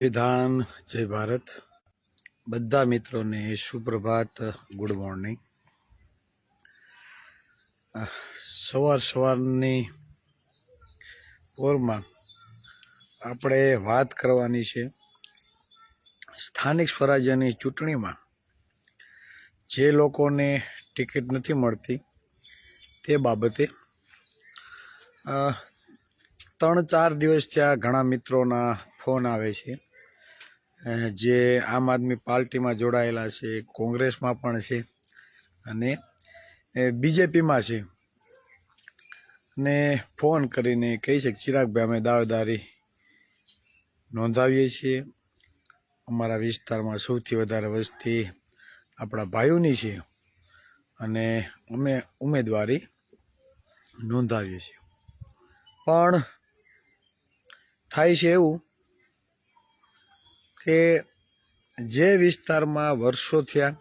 વિધાન જય ભારત બધા મિત્રોને સુપ્રભાત ગુડ મોર્નિંગ। સવારની પોરમાં આપણે વાત કરવાની છે સ્થાનિક સ્વરાજ્યની ચૂંટણીમાં જે લોકોને ટિકિટ નથી મળતી તે બાબતે। 3-4 દિવસથી આ ઘણા મિત્રોના ફોન આવે છે જે આમ આદમી પાર્ટીમાં જોડાયેલા છે, કોંગ્રેસમાં પણ છે અને બીજેપીમાં છે, ને ફોન કરીને કહી છે ચિરાગભાઈ અમે દાવેદારી નોંધાવીએ છીએ, અમારા વિસ્તારમાં સૌથી વધારે વસ્તી આપણા ભાઈઓની છે અને અમે ઉમેદવારી નોંધાવીએ છીએ। પણ થાય છે એવું કે જે વિસ્તારમાં વર્ષો થયા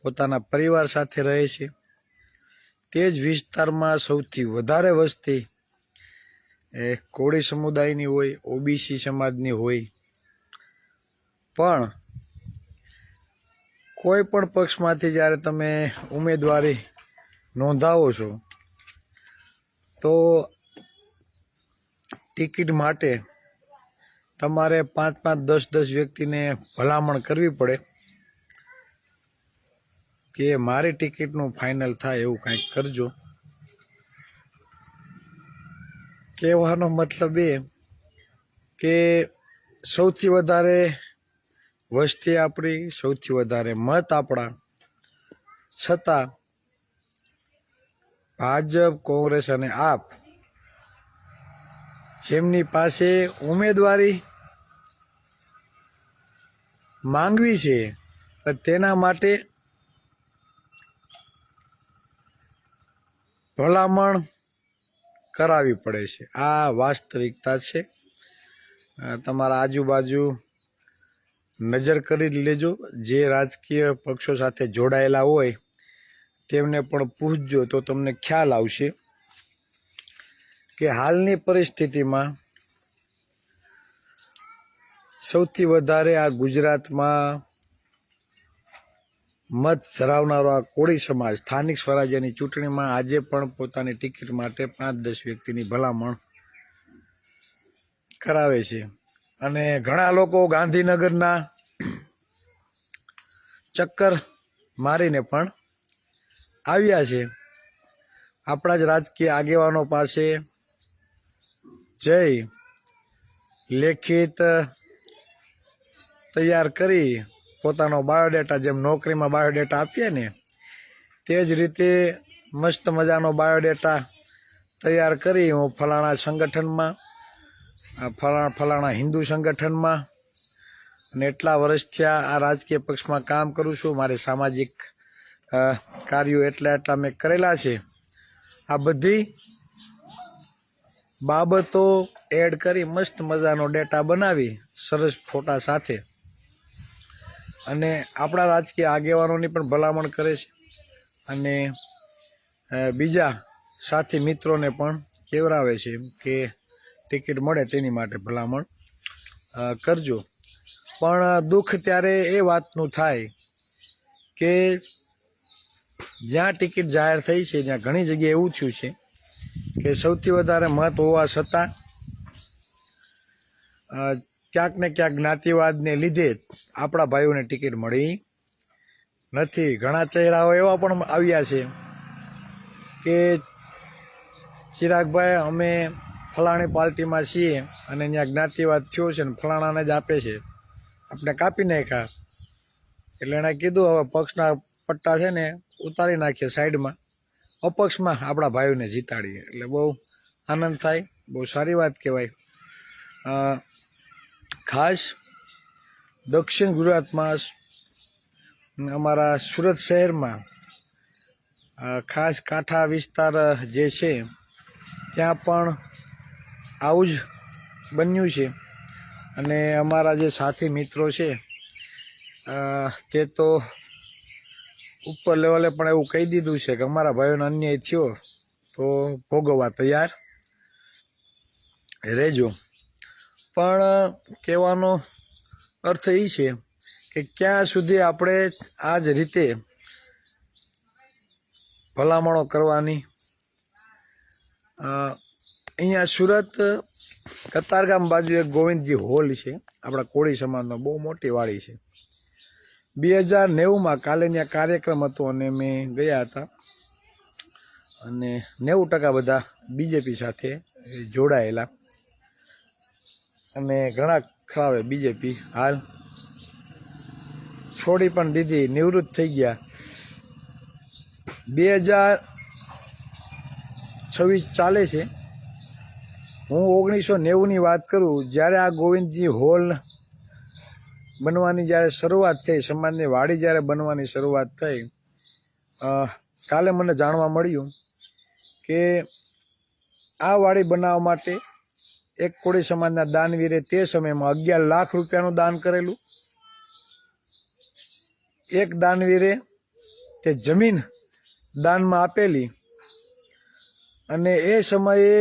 પોતાના પરિવાર સાથે રહે છે તે જ વિસ્તારમાં સૌથી વધારે વસ્તી કોળી સમુદાયની હોય, ઓબીસી સમાજની હોય, પણ કોઈ પણ પક્ષમાંથી જ્યારે તમે ઉમેદવારી નોંધાવો છો તો ટિકિટ માટે તમારે 5-5, 10-10 વ્યક્તિને ભલામણ કરવી પડે કે મારી ટિકિટનું ફાઇનલ થાય એવું કંઈક કરજો। કહેવાનો મતલબ એ કે સૌથી વધારે વસ્તી આપણી, સૌથી વધારે મત આપણા, છતાં ભાજપ, કોંગ્રેસ અને આપ જેમની પાસે ઉમેદવારી માંગવી છે તેના માટે ભલામણ કરાવવી પડે છે। આ વાસ્તવિકતા છે। તમારા આજુબાજુ નજર કરી લેજો, જે રાજકીય પક્ષો સાથે જોડાયેલા હોય તેમને પણ પૂછજો તો તમને ખ્યાલ આવશે કે હાલની પરિસ્થિતિમાં સૌથી વધારે આ ગુજરાતમાં મત ધરાવનારો આ કોળી સમાજ સ્થાનિક સ્વરાજ્યની ચૂંટણીમાં આજે પણ પોતાની ટિકિટ માટે 5-10 વ્યક્તિની ભલામણ કરાવે છે અને ઘણા લોકો ગાંધીનગરના ચક્કર મારીને પણ આવ્યા છે। આપણા જ રાજકીય આગેવાનો પાસે જઈ લેખિત તૈયાર કરી પોતાનો બાયોડેટા, જેમ નોકરીમાં બાયોડેટા આપીએ ને તે જ રીતે મસ્ત મજાનો બાયોડેટા તૈયાર કરી હું ફલાણા સંગઠનમાં, ફલાણા હિન્દુ સંગઠનમાં અને એટલા વર્ષથી આ રાજકીય પક્ષમાં કામ કરું છું, મારે સામાજિક કાર્યો એટલા મેં કરેલા છે, આ બધી બાબતો એડ કરી મસ્ત મજાનો ડેટા બનાવી સરસ ફોટા સાથે અને આપણા રાજકીય આગેવાનોની પણ ભલામણ કરે છે અને બીજા સાથી મિત્રોને પણ કહેવરાવે છે કે ટિકિટ મળે તેની માટે ભલામણ કરજો। પણ દુઃખ ત્યારે એ વાતનું થાય કે જ્યાં ટિકિટ જાહેર થઈ છે ત્યાં ઘણી જગ્યાએ એવું થયું છે કે સૌથી વધારે મત હોવા છતાં ક્યાંક ને ક્યાંક જ્ઞાતિવાદને લીધે આપણા ભાઈઓને ટિકિટ મળી નથી। ઘણા ચહેરાઓ એવા પણ આવ્યા છે કે ચિરાગભાઈ અમે ફલાણી પાર્ટીમાં છીએ અને ત્યાં જ્ઞાતિવાદ થયો છે ને ફલાણાને જ આપે છે, આપણે કાપી નાખ્યા। એટલે એણે કીધું હવે પક્ષના પટ્ટા છે ને ઉતારી નાખીએ સાઈડમાં, અપક્ષમાં આપણા ભાઈઓને જીતાડીએ। એટલે બહુ આનંદ થાય, બહુ સારી વાત કહેવાય। ખાસ દક્ષિણ ગુજરાતમાં અમારા સુરત શહેરમાં ખાસ કાંઠા વિસ્તાર જે છે ત્યાં પણ આવું જ બન્યું છે અને અમારા જે સાથી મિત્રો છે તે તો ઉપર લેવલે પણ એવું કહી દીધું છે કે અમારા ભાઈઓને અન્યાય થયો તો ભોગવવા તૈયાર રહેજો। પણ કહેવાનો અર્થ એ છે કે ક્યાં સુધી આપણે આ જ રીતે ભલામણો કરવાની. અહીંયા સુરત કતારગામ બાજુ એક ગોવિંદજી હોલ છે, આપણા કોળી સમાજનો બહુ મોટી વાડી છે. 2090માં કાલે ત્યાં કાર્યક્રમ હતો અને મેં ગયા હતા અને 90% બધા બીજેપી સાથે જોડાયેલા અને ઘણા ખરાવે બીજેપી હાલ છોડી પણ દીધી, નિવૃત્ત થઈ ગયા. 2026 ચાલે છે. હું 1990ની વાત કરું, જ્યારે આ ગોવિંદજી હોલ બનવાની જ્યારે શરૂઆત થઈ, સમાજની વાડી જ્યારે બનવાની શરૂઆત થઈ, કાલે મને જાણવા મળ્યું કે આ વાડી બનાવવા માટે એક કોળી સમાજના દાનવીરે તે સમયમાં 11 લાખ રૂપિયાનું દાન કરેલું. એક દાનવીરે તે જમીન દાનમાં આપેલી અને એ સમયે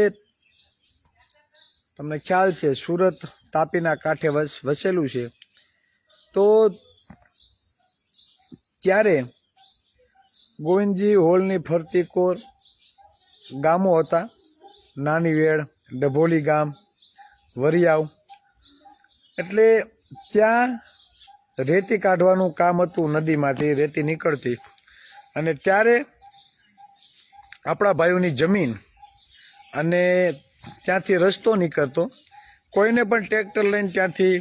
તમને ખ્યાલ છે સુરત તાપીના કાંઠે વસેલું છે, તો ત્યારે ગોવિંદજી હોલની ફરતી કોર ગામો હતા, નાનીવેડ, ડભોલી ગામ, વરિયાવ. એટલે ત્યાં રેતી કાઢવાનું કામ હતું, નદીમાંથી રેતી નીકળતી અને ત્યારે આપણા ભાઈઓની જમીન અને ત્યાંથી રસ્તો નીકળતો. કોઈને પણ ટ્રેક્ટર લઈને ત્યાંથી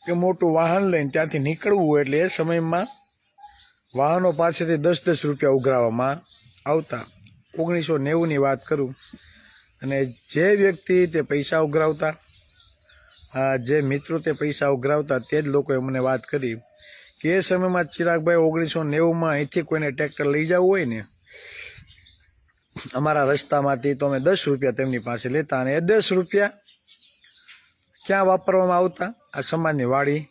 કે મોટું વાહન લઈને ત્યાંથી નીકળવું હોય એટલે એ સમયમાં વાહનો પાસેથી 10-10 રૂપિયા ઉઘરાવવામાં આવતા. 1990ની વાત કરું અને જે વ્યક્તિ તે પૈસા ઉઘરાવતા, જે મિત્રો તે પૈસા ઉઘરાવતા, તે જ લોકોએ મને વાત કરી કે એ સમયમાં ચિરાગભાઈ 1990માં અહીંથી કોઈને ટ્રેક્ટર લઈ જવું હોય ને અમારા રસ્તામાંથી તો અમે 10 રૂપિયા તેમની પાસે લેતા અને એ 10 રૂપિયા ક્યાં વાપરવામાં આવતા? આ સમાજની વાડી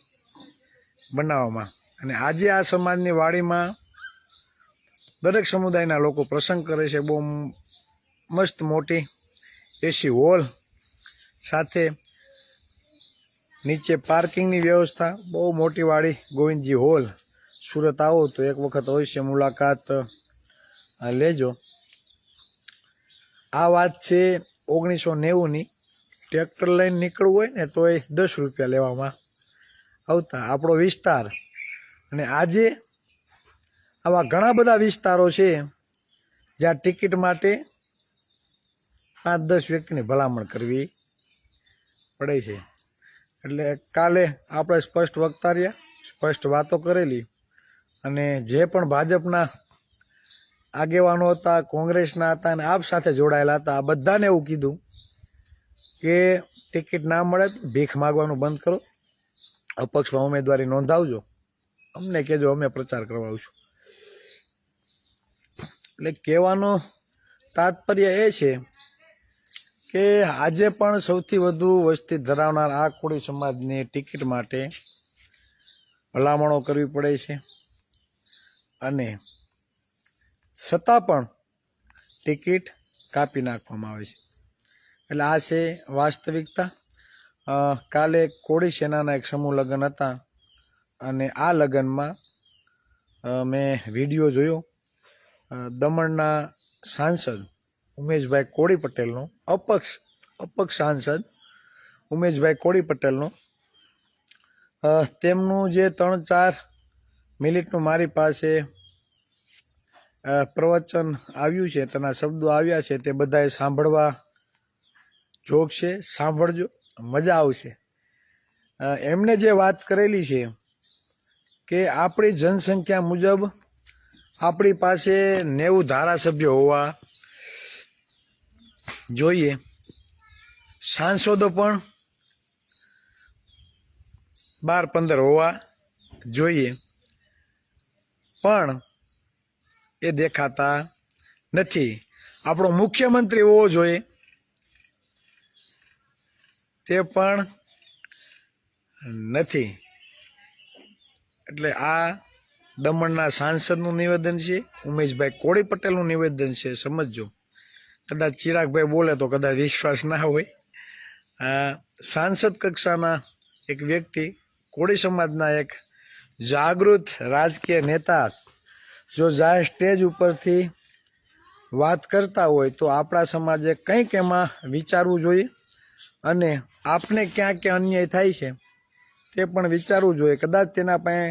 બનાવવામાં. અને આજે આ સમાજની વાડીમાં દરેક સમુદાયના લોકો પ્રસંગ કરે છે. બહુ મસ્ત મોટી એસી હોલ સાથે નીચે પાર્કિંગની વ્યવસ્થા, બહુ મોટી વાડી ગોવિંદજી હોલ. સુરત આવો તો એક વખત અવશ્ય મુલાકાત લેજો. આ વાત છે 1990ની. ટ્રેક્ટર લઈને નીકળવું હોય ને તો એ 10 રૂપિયા લેવામાં આવતા, આપણો વિસ્તાર. અને આજે આવા ઘણા બધા વિસ્તારો છે જ્યાં ટિકિટ માટે 5-10 વ્યક્તિની ભલામણ કરવી પડે છે. એટલે કાલે આપણે સ્પષ્ટ વક્તા રહ્યા, સ્પષ્ટ વાતો કરેલી અને જે પણ ભાજપના આગેવાનો હતા, કોંગ્રેસના હતા અને આપ સાથે જોડાયેલા હતા, આ બધાને એવું કીધું કે ટિકિટ ના મળે તો ભીખ માગવાનું બંધ કરો, અપક્ષમાં ઉમેદવારી નોંધાવજો, અમને કહેજો, અમે પ્રચાર કરવાશું. એટલે કહેવાનો તાત્પર્ય એ છે કે આજે પણ સૌથી વધુ વસ્તી ધરાવનાર આ કોળી સમાજની ટિકિટ માટે ભલામણો કરવી પડે છે અને છતાં પણ ટિકિટ કાપી નાખવામાં આવે છે. એટલે આ છે વાસ્તવિકતા. કાલે કોળી સેનાના એક સમૂહ લગ્ન હતા અને આ લગ્નમાં મેં વિડીયો જોયો. દમણના સાંસદ ઉમેશભાઈ કોળી પટેલનો, અપક્ષ સાંસદ ઉમેશભાઈ કોળી પટેલનો, તેમનું જે 3-4 મિનિટનું મારી પાસે પ્રવચન આવ્યું છે, તેના શબ્દો આવ્યા છે, તે બધાએ સાંભળવા જોગ છે. સાંભળજો, મજા આવશે. એમણે જે વાત કરેલી છે કે આપણી જનસંખ્યા મુજબ આપણી પાસે 90 ધારાસભ્યો હોવા જોઈએ, સાંસદો પણ 12-15 હોવા જોઈએ, પણ એ દેખાતા નથી. આપણો મુખ્યમંત્રી હોવો જોઈએ, તે પણ નથી. એટલે આ દમણના સાંસદનું નિવેદન છે, ઉમેશભાઈ કોળી પટેલનું નિવેદન છે. સમજજો. કદાચ ચિરાગભાઈ બોલે તો કદાચ વિશ્વાસ ના હોય, સાંસદ કક્ષાના એક વ્યક્તિ, કોળી સમાજના એક જાગૃત રાજકીય નેતા જો જાય સ્ટેજ ઉપરથી વાત કરતા હોય તો આપણા સમાજે કંઈક એમાં વિચારવું જોઈએ અને આપને ક્યાં ક્યાં અન્યાય થાય છે તે પણ વિચારવું જોઈએ. કદાચ તેના પાસે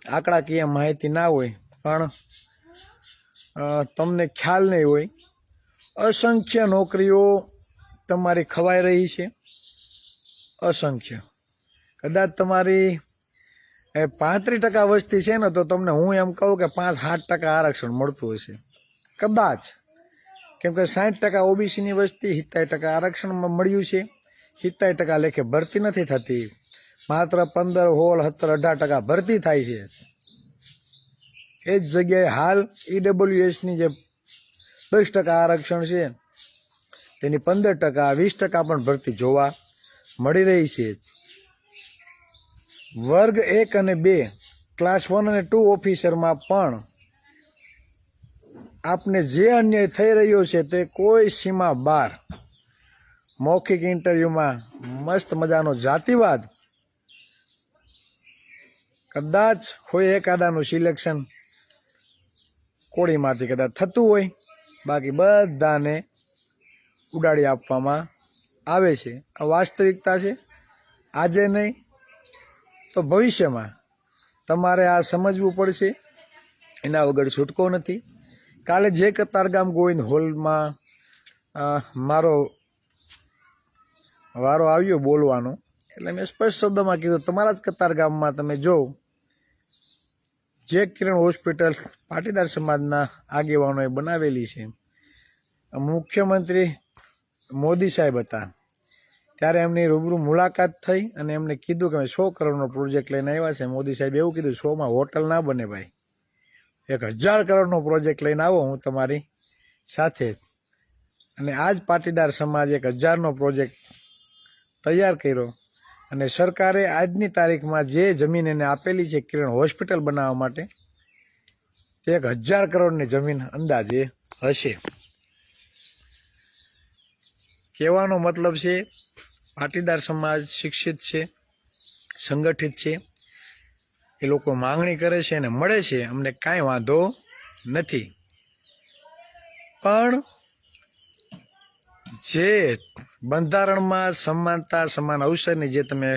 આંકડાકીય માહિતી ના હોય પણ તમને ખ્યાલ નહીં હોય, અસંખ્ય નોકરીઓ તમારી ખવાઈ રહી છે, અસંખ્ય. કદાચ તમારી 35% વસ્તી છે ને તો તમને હું એમ કહું કે 5-7% આરક્ષણ મળતું હશે કદાચ, કેમ કે 60% ઓબીસીની વસ્તી, 70% આરક્ષણમાં મળ્યું છે, 70% લેખે ભરતી નથી થતી, માત્ર 15, 16, 17, 18% ભરતી થાય છે. એ જ જગ્યાએ હાલ ઈડબ્લ્યુએસની જે 10% આરક્ષણ છે તેની 15%, 20% પણ ભરતી જોવા મળી રહી છે. વર્ગ 1 અને 2, ક્લાસ 1 અને 2 ઓફિસરમાં પણ આપને જે અન્યાય થઈ રહ્યો છે તે કોઈ સીમા બહાર. મૌખિક ઇન્ટરવ્યુમાં મસ્ત મજાનો જાતિવાદ, કદાચ કોઈ એકાદાનું સિલેક્શન કોળીમાંથી કદાચ થતું હોય, બાકી બધાને ઉડાડી આપવામાં આવે છે. આ વાસ્તવિકતા છે. આજે નહીં તો ભવિષ્યમાં તમારે આ સમજવું પડશે, એના વગર છૂટકો નથી. કાલે જે કતારગામ ગોવિંદ હોલમાં મારો વારો આવ્યો બોલવાનો, એટલે મેં સ્પષ્ટ શબ્દમાં કીધું, તમારા જ કતારગામમાં તમે જો જે કિરણ હોસ્પિટલ પાટીદાર સમાજના આગેવાનોએ બનાવેલી છે, મુખ્યમંત્રી મોદી સાહેબ હતા ત્યારે એમની રૂબરૂ મુલાકાત થઈ અને એમને કીધું કે 100 કરોડનો પ્રોજેક્ટ લઈને આવ્યા છે. મોદી સાહેબ એવું કીધું, 100માં હોટલ ના બને ભાઈ, 1000 કરોડનો પ્રોજેક્ટ લઈને આવો હું તમારી સાથે. અને આજ પાટીદાર સમાજ 1000નો પ્રોજેક્ટ તૈયાર કર્યો અને સરકારે આજની તારીખમાં જે જમીન એને આપેલી છે કિરણ હોસ્પિટલ બનાવવા માટે, તે 1000 કરોડની જમીન અંદાજે હશે. કહેવાનો મતલબ છે પાટીદાર સમાજ શિક્ષિત છે, સંગઠિત છે, એ લોકો માંગણી કરે છે અને મળે છે, અમને કાંઈ વાંધો નથી. પણ જે બંધારણમાં સમાનતા સમાન અવસરની જે તમે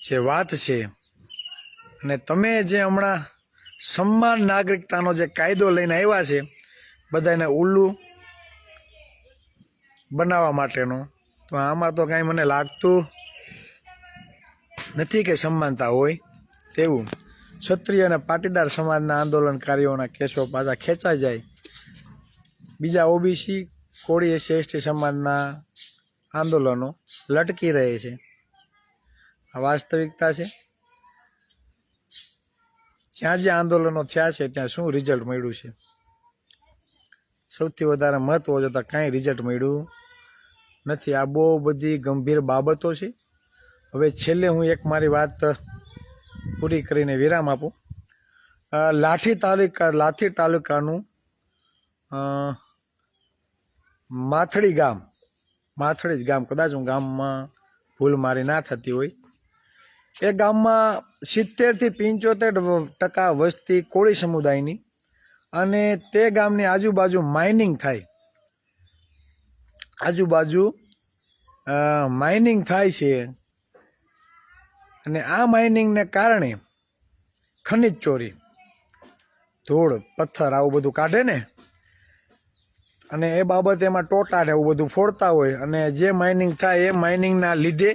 જે વાત છે અને તમે જે હમણાં સમાન નાગરિકતાનો જે કાયદો લઈને આવ્યા છે બધાને ઉલ્લુ બનાવવા માટેનો, તો આમાં તો કાંઈ મને લાગતું નથી કે સમાનતા હોય તેવું. ક્ષત્રિય અને પાટીદાર સમાજના આંદોલનકારીઓના કેસો પાછા ખેંચાઈ જાય, બીજા ઓબીસી, કોળી, એસસી, એસટી સમાજના આંદોલનો લટકી રહે છે. આ વાસ્તવિકતા છે. જ્યાં જ્યાં આંદોલનો થયા છે ત્યાં શું રિઝલ્ટ મળ્યું છે? સૌથી વધારે મહત્વ જોતા કાંઈ રિઝલ્ટ મળ્યું નથી. આ બહુ બધી ગંભીર બાબતો છે. હવે છેલ્લે હું એક મારી વાત પૂરી કરીને વિરામ આપું. લાઠી તાલુકાનું માથડી જ ગામ, કદાચ હું ગામમાં ભૂલ મારી ના થતી હોય, એ ગામમાં 70 થી 75% વસ્તી કોળી સમુદાયની, અને તે ગામની આજુબાજુ માઇનિંગ થાય, માઇનિંગ થાય છે. અને આ માઇનિંગને કારણે ખનિજ ચોરી, ધૂળ, પથ્થર આવું બધું કાઢે ને, અને એ બાબતે એમાં ટોટા ને એવું બધું ફોડતા હોય, અને જે માઇનિંગ થાય એ માઇનિંગના લીધે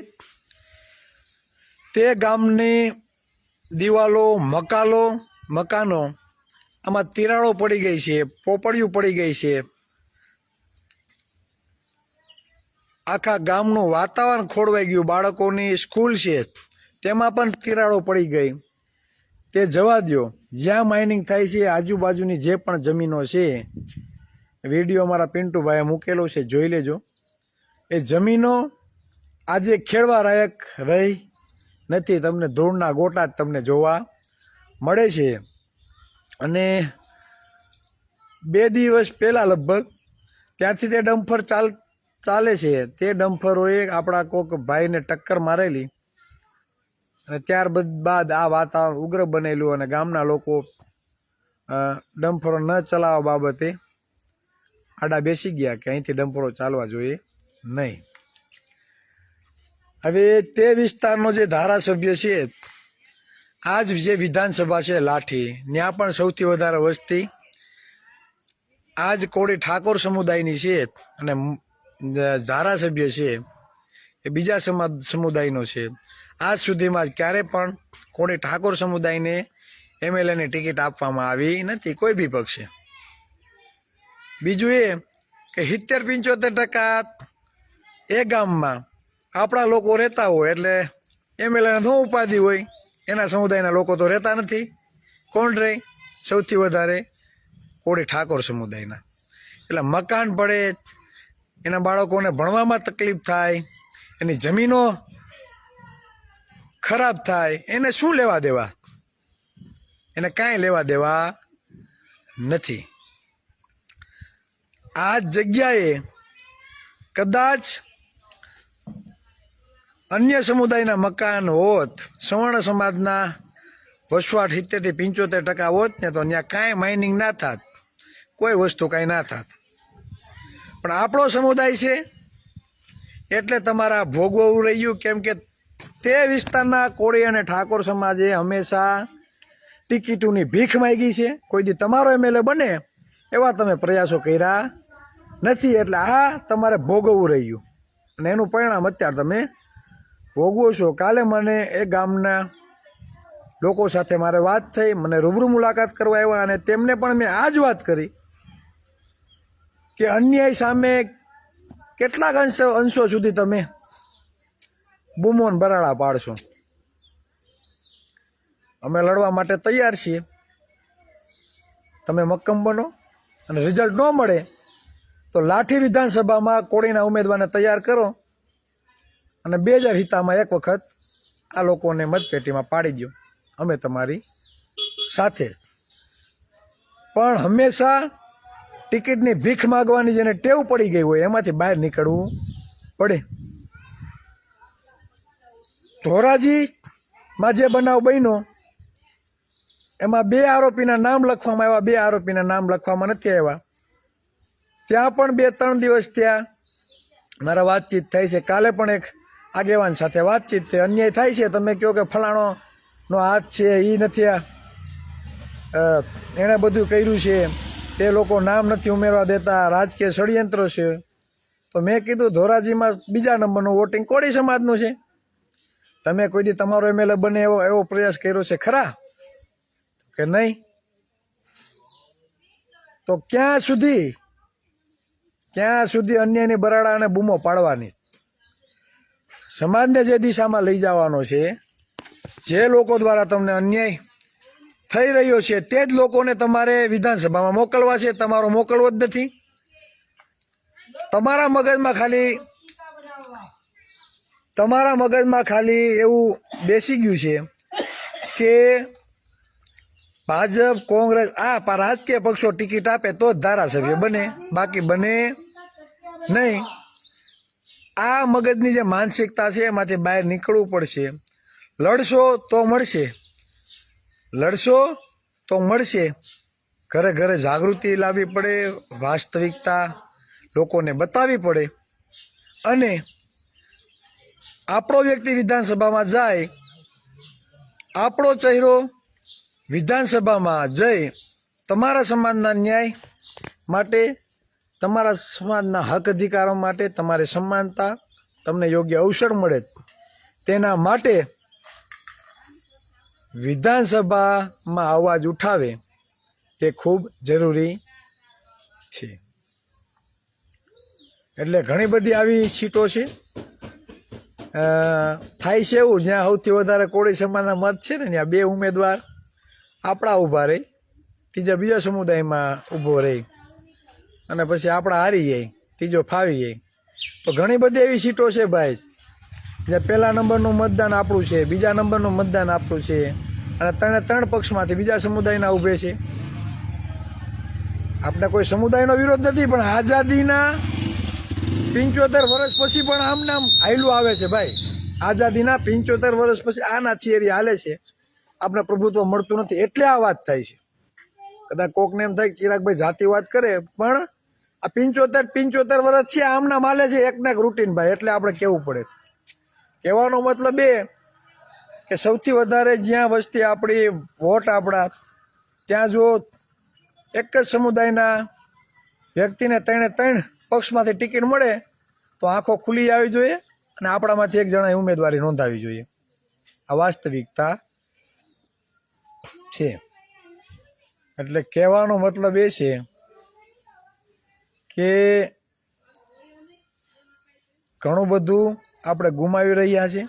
તે ગામની દિવાલો, મકાનો આમાં તિરાડો પડી ગઈ છે, પોપડિયું પડી ગઈ છે. આખા ગામનું વાતાવરણ ખોરવાઈ ગયું. બાળકોની સ્કૂલ છે તેમાં પણ તિરાડો પડી ગઈ. તે જવા દો, જ્યાં માઇનિંગ થાય છે આજુબાજુની જે પણ જમીનો છે, વિડીયો અમારા પિન્ટુભાઈએ મૂકેલો છે, જોઈ લેજો. એ જમીનો આજે ખેડવા લાયક રહી નથી. તમને ધૂળના ગોટા જ તમને જોવા મળે છે. અને 2 દિવસ પહેલાં લગભગ ત્યાંથી તે ડમ્પર ચાલે છે તે ડમ્ફરોએ આપણા કોક ભાઈને ટક્કર મારેલી અને ત્યારબાદ આ વાતાવરણ ઉગ્ર બનેલું અને ગામના લોકો ડમ્ફરો ન ચલાવવા બાબતે આડા બેસી ગયા કે અહીંથી ડમ્ફરો ચાલવા જોઈએ નહીં. હવે તે વિસ્તારનો જે ધારાસભ્ય છે, આજ જે વિધાનસભા છે લાઠી, ત્યાં પણ સૌથી વધારે વસ્તી આજ કોળી ઠાકોર સમુદાયની છે અને ધારાસભ્ય છે એ બીજા સમુદાયનો છે. આજ સુધીમાં ક્યારે પણ કોળી ઠાકોર સમુદાયને એમએલએની ટિકિટ આપવામાં આવી નથી, કોઈ બી પક્ષે. બીજું એ કે 70-75% એ ગામમાં આપણા લોકો રહેતા હોય એટલે એમએલએને શું ઉપાધિ હોય, એના સમુદાયના લોકો તો રહેતા નથી. કોણ રહે? સૌથી વધારે કોળી ઠાકોર સમુદાયના. એટલે મકાન પડે, એના બાળકોને ભણવામાં તકલીફ થાય, એની જમીનો ખરાબ થાય, એને શું લેવા દેવા? એને કાંઈ લેવા દેવા નથી. આ જગ્યાએ કદાચ અન્ય સમુદાયના મકાન હોત, સવર્ણ સમાજના વસવાટ 70-75% હોત ને તો ત્યાં કાંઈ માઇનિંગ ના થાત, કોઈ વસ્તુ કાંઈ ના થાત. પણ આપણો સમુદાય છે એટલે તમારા ભોગવવું રહ્યું. કેમ કે તે વિસ્તારના કોળી અને ઠાકોર સમાજે હંમેશા ટિકિટોની ભીખ માંગી છે. કોઈ દી તમારો એમએલએ બને એવા તમે પ્રયાસો કર્યા નથી, એટલે આ તમારે ભોગવવું રહ્યું અને એનું પરિણામ અત્યારે તમે ભોગવો છો. કાલે મને એ ગામના લોકો સાથે મારે વાત થઈ, મને રૂબરૂ મુલાકાત કરવા આવ્યા અને તેમને પણ મેં આ જ વાત કરી કે અન્યાય સામે કેટલાક અંશો સુધી તમે બૂમોન બરાડા પાડશો. અમે લડવા માટે તૈયાર છીએ, તમે મક્કમ બનો અને રિઝલ્ટ ન મળે તો લાઠી વિધાનસભામાં કોળીના ઉમેદવારને તૈયાર કરો અને 2007 એક વખત આ લોકોને મતપેટીમાં પાડી દો. અમે તમારી સાથે. પણ હંમેશા ટિકિટની ભીખ માગવાની જેને ટેવ પડી ગઈ હોય એમાંથી બહાર નીકળવું પડે. ધોરાજીમાં જે બનાવ બન્યો એમાં 2 આરોપીના નામ લખવામાં આવ્યા, 2 આરોપીના નામ લખવામાં નથી આવ્યા. ત્યાં પણ 2-3 દિવસ ત્યાં મારા વાતચીત થઈ છે. કાલે પણ એક આગેવાન સાથે વાતચીત થઈ. અન્યાય થાય છે, તમે કહો કે ફલાણોનો હાથ છે, એ નથી, એણે બધું કર્યું છે, તે લોકો નામ નથી ઉમેરવા દેતા, રાજકીય ષડયંત્ર છે. તો મેં કીધું ધોરાજીમાં બીજા નંબરનું વોટિંગ કોળી સમાજનું છે. તમે કોઈ દી તમારો એમએલએ બને એવો પ્રયાસ કર્યો છે ખરા કે નહીં? તો ક્યાં સુધી અન્યાયની બરાડા અને બૂમો પાડવાની? સમાજને જે દિશામાં લઈ જવાનો છે, જે લોકો દ્વારા તમને અન્યાય થઈ રહ્યો છે તે જ લોકોને તમારે વિધાનસભામાં મોકલવા છે. તમારો મોકલવો જ નથી. તમારા મગજમાં ખાલી એવું બેસી ગયું છે કે ભાજપ, કોંગ્રેસ, આ રાજકીય પક્ષો ટિકિટ આપે તો જ ધારાસભ્ય બને, બાકી બને નહીં. આ મગજની જે માનસિકતા છે એમાંથી બહાર નીકળવું પડશે. લડશો તો મળશે. ઘરે ઘરે જાગૃતિ લાવવી પડે, વાસ્તવિકતા લોકોને બતાવવી પડે અને આપણો વ્યક્તિ વિધાનસભામાં જાય, આપણો ચહેરો વિધાનસભામાં જઈ તમારા સમાજના ન્યાય માટે, તમારા સમાજના હક અધિકારો માટે, તમારી સમાનતા, તમને યોગ્ય અવસર મળે તેના માટે વિધાનસભામાં અવાજ ઉઠાવે તે ખૂબ જરૂરી છે. એટલે ઘણી બધી આવી સીટો છે. થાય છે એવું જ્યાં સૌથી વધારે કોળી સમાજના મત છે ને ત્યાં 2 ઉમેદવાર આપણા ઊભા રહી, ત્રીજા બીજા સમુદાયમાં ઊભો રહી અને પછી આપણા હારી જાય, ત્રીજો ફાવી જાય. તો ઘણી બધી એવી સીટો છે ભાઈ, જ્યાં 1લા નંબરનું મતદાન આપણું છે, બીજા નંબરનું મતદાન આપણું છે અને 3 પક્ષમાંથી બીજા સમુદાયના ઊભે છે. આપણે કોઈ સમુદાયનો વિરોધ નથી, પણ આઝાદીના 75 વર્ષ પછી પણ આમ નામ હાયલું આવે છે ભાઈ. આઝાદીના 75 વર્ષ પછી આના થિયરી હાલે છે. આપણે પ્રભુત્વ મળતું નથી એટલે આ વાત થાય છે. કદાચ કોકને એમ થાય કે ચિરાગભાઈ જાતિવાદ કરે, પણ આ 75 વર્ષ છે આમ નામ હાલે છે એકને એક રૂટીન ભાઈ. એટલે આપણે કેવું પડે. કહેવાનો મતલબ એ કે સૌથી વધારે જ્યાં વસ્તી આપણી, વોટ આપણા, ત્યાં જો એક જ સમુદાયના વ્યક્તિને 3 પક્ષમાંથી ટિકિટ મળે તો આંખો ખુલી આવી જોઈએ અને આપણામાંથી એક જણાએ ઉમેદવારી નોંધાવી જોઈએ. આ વાસ્તવિકતા છે. એટલે કહેવાનો મતલબ એ છે કે ઘણું બધું આપણે ગુમાવી રહ્યા છીએ.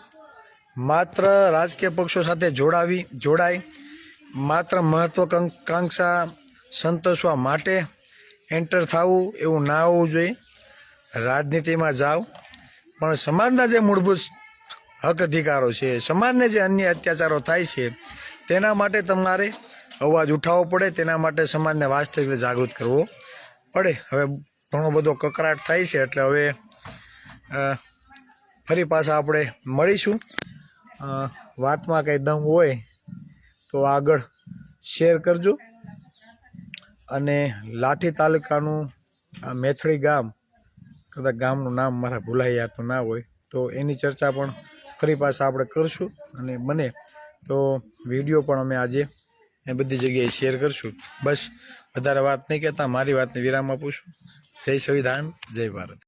માત્ર રાજકીય પક્ષો સાથે જોડાય, માત્ર મહત્વાકાંક્ષા સંતોષવા માટે એન્ટર થવું એવું ના હોવું જોઈએ. રાજનીતિમાં જાઓ પણ સમાજના જે મૂળભૂત હક અધિકારો છે, સમાજને જે અન્ય અત્યાચારો થાય છે તેના માટે તમારે અવાજ ઉઠાવવો પડે. તેના માટે સમાજને વાસ્તવિક રીતે જાગૃત કરવો પડે. હવે ઘણો બધો કકરાટ થાય છે એટલે હવે ફરી પાછા આપણે મળીશું. વાતમાં કંઈ દમ હોય તો આગળ શેર કરજો. અને લાઠી તાલુકાનું આ મેથળી ગામ, કદાચ ગામનું નામ મારા ભૂલાઈ જતું ના હોય તો એની ચર્ચા પણ ફરી પાછા આપણે કરશું. અને બને તો વિડીયો પણ અમે આજે એ બધી જગ્યાએ શેર કરશું. બસ વધારે વાત નહીં કહેતા મારી વાતને વિરામ આપું છું. જય સંવિધાન, જય ભારત.